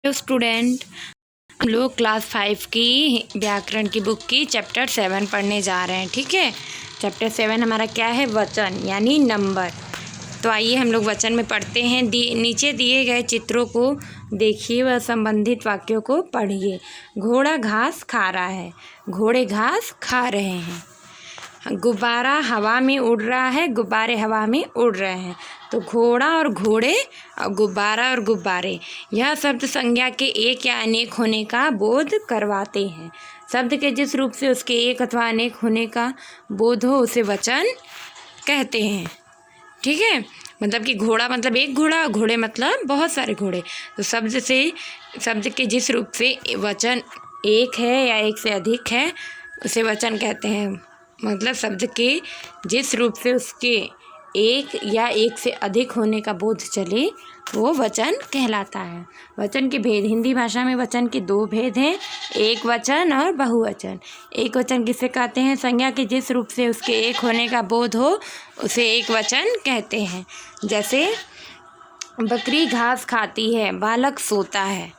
Hello student, हम लोग class 5 की व्याकरण की बुक की चैप्टर 7 पढ़ने जा रहे हैं। ठीक है, चैप्टर 7 हमारा क्या है? वचन यानी नंबर। तो आइए हम लोग वचन में पढ़ते हैं। नीचे दिए गए चित्रों को देखिए व संबंधित वाक्यों को पढ़िए। घोड़ा घास खा रहा है, घोड़े घास खा रहे हैं। गुब्बारा हवा में उड़ रहा है, गुब्बारे हवा में उड़ रहे हैं। तो घोड़ा और घोड़े और गुब्बारा और गुब्बारे, यह शब्द संज्ञा के एक या अनेक होने का बोध करवाते हैं। शब्द के जिस रूप से उसके एक अथवा अनेक होने का बोध हो उसे वचन कहते हैं। ठीक है, मतलब कि घोड़ा मतलब एक घोड़ा, घोड़े मतलब बहुत सारे घोड़े। तो शब्द के जिस रूप से वचन एक है या एक से अधिक है उसे वचन कहते हैं। मतलब शब्द के जिस रूप से उसके एक या एक से अधिक होने का बोध चले वो वचन कहलाता है। वचन के भेद, हिंदी भाषा में वचन के दो भेद हैं, एक वचन और बहुवचन। एक वचन किसे कहते हैं? संज्ञा के जिस रूप से उसके एक होने का बोध हो उसे एक वचन कहते हैं। जैसे बकरी घास खाती है, बालक सोता है।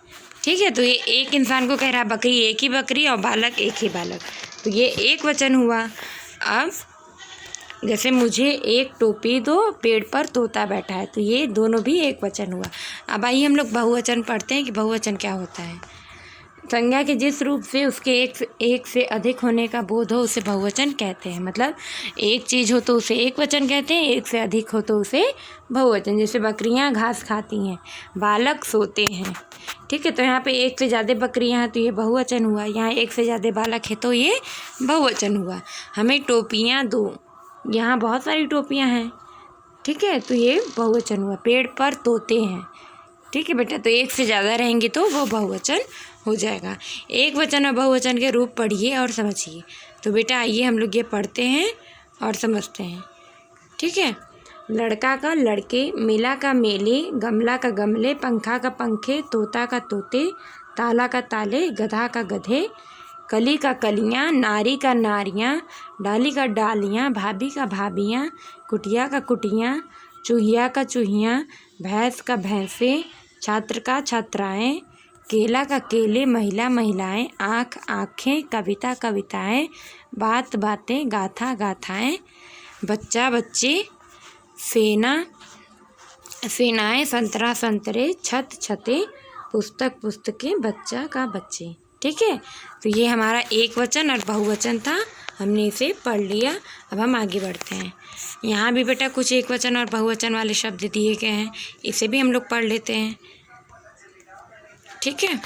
ठीक है, तो ये एक इंसान को कह रहा है, बकरी एक ही बकरी और बालक एक ही बालक, तो ये एक वचन हुआ। अब जैसे मुझे एक टोपी दो, पेड़ पर तोता बैठा है, तो ये दोनों भी एक वचन हुआ। अब आइए हम लोग बहुवचन पढ़ते हैं कि बहुवचन क्या होता है। संज्ञा के जिस रूप से उसके एक से अधिक होने का बोध हो उसे बहुवचन कहते हैं। मतलब एक चीज़ हो तो उसे एक वचन कहते हैं, एक से अधिक हो तो उसे बहुवचन। जैसे बकरियां घास खाती हैं, बालक सोते हैं। ठीक है, तो यहाँ पे एक से ज़्यादा बकरियां हैं तो ये बहुवचन हुआ, यहाँ एक से ज़्यादा बालक है तो ये बहुवचन हुआ। हमें टोपियाँ दो, यहाँ बहुत सारी टोपियाँ हैं। ठीक है, तो ये बहुवचन हुआ। पेड़ पर तोते हैं। ठीक है बेटा, तो एक से ज़्यादा रहेंगे तो वो बहुवचन हो जाएगा। एक वचन और बहुवचन के रूप पढ़िए और समझिए। तो बेटा आइए हम लोग ये पढ़ते हैं और समझते हैं। ठीक है, लड़का का लड़के, मेला का मेले, गमला का गमले, पंखा का पंखे, तोता का तोते, ताला का ताले, गधा का गधे, कली का कलियाँ, नारी का नारियाँ, डाली का डालियाँ, भाभी का भाभियाँ, कुटिया का कुटियाँ, चूहिया का चूहियाँ, भैंस का भैंसे, छात्र का छात्राएँ, केला का केले, महिला महिलाएं, आँख आँखें, कविता कविताएं, बात बातें, गाथा गाथाएं, बच्चा बच्चे, सेना सेनाएं, संतरा संतरे, छत छतें, पुस्तक पुस्तकें, बच्चा का बच्चे। ठीक है, तो ये हमारा एक वचन और बहुवचन था, हमने इसे पढ़ लिया। अब हम आगे बढ़ते हैं। यहाँ भी बेटा कुछ एक वचन और बहुवचन वाले शब्द दिए गए हैं, इसे भी हम लोग पढ़ लेते हैं। ठीक है,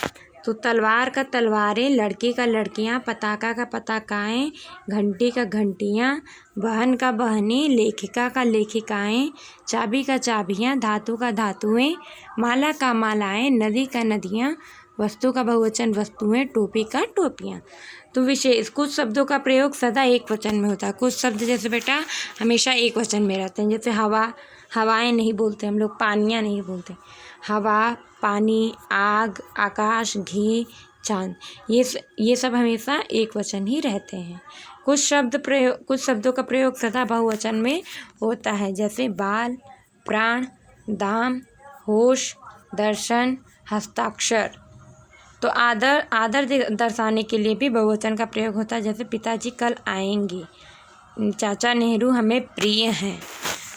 तो तलवार का तलवारें, लड़की का लड़कियां, पताका का पताकाएं, घंटी का घंटियां, बहन का बहनें, लेखिका का लेखिकाएं, चाबी का चाबियां, धातु का धातुएं, माला का मालाएं, नदी का नदियां, वस्तु का बहुवचन वस्तुएं, टोपी का टोपियां। तो विशेष कुछ शब्दों का प्रयोग सदा एक वचन में होता है। कुछ शब्द जैसे बेटा हमेशा एक वचन में रहते हैं। जैसे हवा, हवाएं नहीं बोलते हम लोग, पानियाँ नहीं बोलते। हवा, पानी, आग, आकाश, घी, चाँद, ये सब हमेशा एक वचन ही रहते हैं। कुछ शब्दों का प्रयोग सदा बहुवचन में होता है। जैसे बाल, प्राण, दाम, होश, दर्शन, हस्ताक्षर। तो आदर दर्शाने के लिए भी बहुवचन का प्रयोग होता है। जैसे पिताजी कल आएंगे, चाचा नेहरू हमें प्रिय हैं।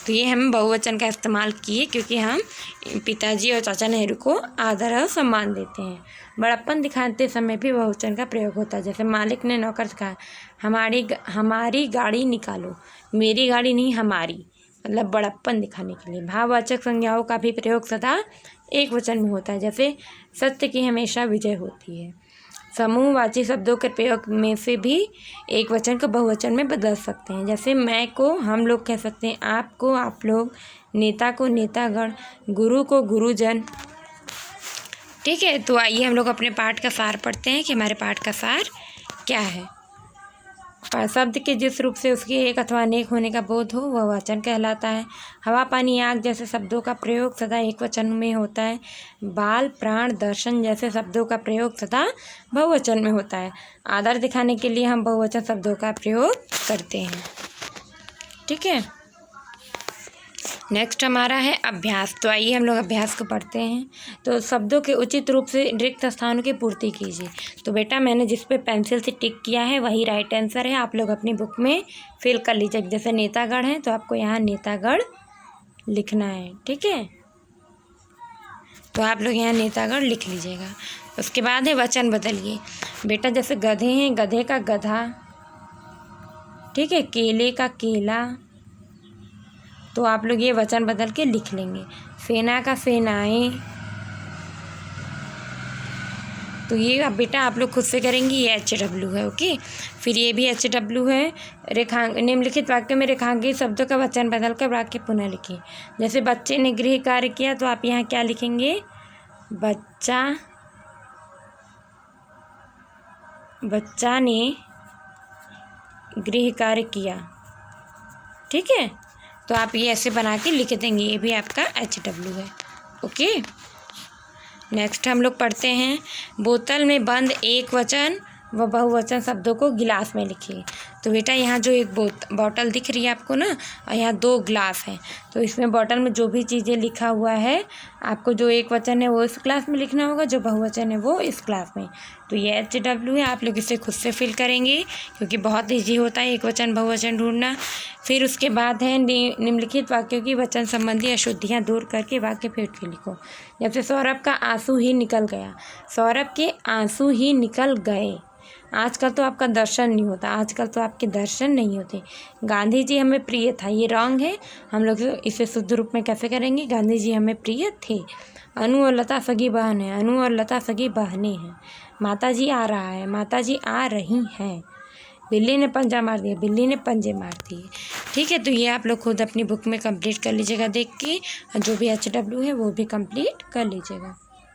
तो ये हम बहुवचन का इस्तेमाल किए क्योंकि हम पिताजी और चाचा नेहरू को आदर और सम्मान देते हैं। बड़प्पन दिखाते समय भी बहुवचन का प्रयोग होता है। जैसे मालिक ने नौकर से कहा, हमारी गाड़ी निकालो, मेरी गाड़ी नहीं हमारी, मतलब बड़प्पन दिखाने के लिए। भाववाचक संज्ञाओं का भी प्रयोग सदा एक वचन में होता है। जैसे सत्य की हमेशा विजय होती है। समूहवाची शब्दों के प्रयोग में से भी एक वचन को बहुवचन में बदल सकते हैं। जैसे मैं को हम लोग कह सकते हैं, आप को आप लोग, नेता को नेतागण, गुरु को गुरुजन। ठीक है, तो आइए हम लोग अपने पाठ का सार पढ़ते हैं कि हमारे पाठ का सार क्या है। शब्द के जिस रूप से उसके एक अथवा अनेक होने का बोध हो वह वचन कहलाता है। हवा, पानी, आग जैसे शब्दों का प्रयोग सदा एक वचन में होता है। बाल, प्राण, दर्शन जैसे शब्दों का प्रयोग सदा बहुवचन में होता है। आदर दिखाने के लिए हम बहुवचन शब्दों का प्रयोग करते हैं। ठीक है, नेक्स्ट हमारा है अभ्यास। तो आइए हम लोग अभ्यास को पढ़ते हैं। तो शब्दों के उचित रूप से रिक्त स्थानों की पूर्ति कीजिए। तो बेटा मैंने जिस पे पेंसिल से टिक किया है वही राइट आंसर है। आप लोग अपनी बुक में फिल कर लीजिए। जैसे नेतागढ़ है तो आपको यहाँ नेतागढ़ लिखना है, ठीक है। तो आप लोग यहाँ नेतागढ़ लिख लीजिएगा। उसके बाद है वचन बदलिए। बेटा जैसे गधे हैं, गधे का गधा, ठीक है। केले का केला, तो आप लोग ये वचन बदल के लिख लेंगे। सेना का सेनाएं, तो ये अब बेटा आप लोग खुद से करेंगी। ये HW है, ओके। फिर ये भी HW है। निम्नलिखित वाक्य में रेखांकित शब्दों का वचन बदल कर वाक्य पुनः लिखिए। जैसे बच्चे ने गृह कार्य किया, तो आप यहाँ क्या लिखेंगे? बच्चा ने गृह कार्य किया, ठीक है। तो आप ये ऐसे बना के लिख देंगे। ये भी आपका HW है, ओके। नेक्स्ट हम लोग पढ़ते हैं बोतल में बंद एक वचन व बहुवचन शब्दों को गिलास में लिखिए। तो बेटा यहाँ जो एक बॉटल दिख रही है आपको ना, और यहाँ 2 ग्लास हैं। तो इसमें बॉटल में जो भी चीज़ें लिखा हुआ है, आपको जो एक वचन है वो इस क्लास में लिखना होगा, जो बहुवचन है वो इस क्लास में। तो ये HW है। आप लोग इसे खुद से फिल करेंगे क्योंकि बहुत ईजी होता है एक वचन बहुवचन ढूंढना। फिर उसके बाद है निम्नलिखित वाक्यों की वचन संबंधी अशुद्धियाँ दूर करके वाक्य फिर के लिखो। जैसे सौरभ का आंसू ही निकल गया, सौरभ के आंसू ही निकल गए। आजकल तो आपका दर्शन नहीं होता, आजकल तो आपके दर्शन नहीं होते। गांधी जी हमें प्रिय था, ये रॉन्ग है। हम लोग इसे शुद्ध रूप में कैसे करेंगे? गांधी जी हमें प्रिय थे। अनु और लता सगी बहन है, अनु और लता सगी बहनें हैं। माता जी आ रहा है, माता जी आ रही हैं। बिल्ली ने पंजा मार दिया, बिल्ली ने पंजे मार दिए, ठीक है। तो ये आप लोग खुद अपनी बुक में कंप्लीट कर लीजिएगा देख के, और जो भी HW है वो भी कंप्लीट कर लीजिएगा।